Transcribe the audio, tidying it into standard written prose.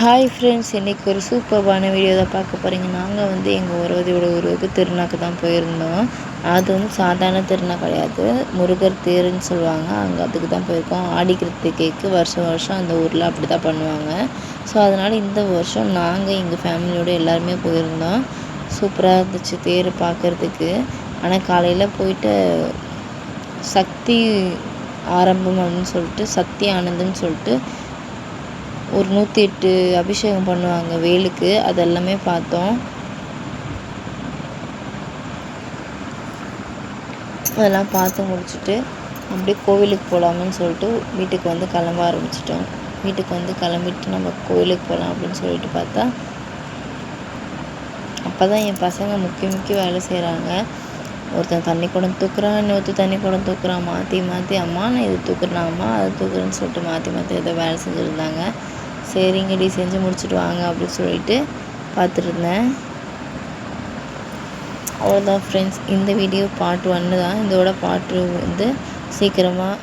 Hi friends, இன்றைக்கி ஒரு சூப்பர்பான வீடியோ தான் பார்க்க போகிறீங்க. நாங்கள் வந்து எங்கள் ஊருக்கு திருநாக்கு தான் போயிருந்தோம். அது வந்து சாதாரண திருநா கிடையாது, முருகர் தேருன்னு சொல்லுவாங்க. அங்கே அதுக்கு தான் போயிருக்கோம். ஆடி கிருத்திகைக்கு வருஷம் வருஷம் அந்த ஊரில் அப்படி தான் பண்ணுவாங்க. ஸோ அதனால் இந்த வருஷம் நாங்கள் எங்கள் ஃபேமிலியோடு எல்லாருமே போயிருந்தோம். சூப்பராக இருந்துச்சு தேர் பார்க்குறதுக்கு. ஆனால் காலையில் போயிட்டு சக்தி ஆரம்பம் அப்படின்னு சொல்லிட்டு, சக்தி ஆனந்தம்னு சொல்லிட்டு ஒரு 108 அபிஷேகம் பண்ணுவாங்க வேலுக்கு. அதெல்லாமே பார்த்தோம். அதெல்லாம் பார்த்து முடிச்சுட்டு அப்படியே கோவிலுக்கு போகலாமுன்னு சொல்லிட்டு வீட்டுக்கு வந்து கிளம்ப ஆரம்பிச்சிட்டோம். வீட்டுக்கு வந்து கிளம்பிட்டு நம்ம கோவிலுக்கு போகலாம் அப்படின்னு சொல்லிட்டு பார்த்தா, அப்போ தான் என் பசங்க முக்கிய வேலை செய்கிறாங்க. ஒருத்தன் தண்ணி குடம் தூக்குறான், இன்னொருத்தர் தண்ணி குடம் தூக்குறான். மாற்றி அம்மா நான் இது தூக்குறேன், அம்மா அது தூக்குறேன்னு சொல்லிட்டு மாற்றி ஏதோ வேலை செஞ்சுருந்தாங்க. சரிங்கடி, செஞ்சு முடிச்சுட்டு வாங்க அப்படின்னு சொல்லிட்டு பார்த்துருந்தேன். அவ்வளோதான் ஃப்ரெண்ட்ஸ், இந்த வீடியோ பார்ட் 1 தான். இதோட பார்ட் 2 வந்து சீக்கிரமாக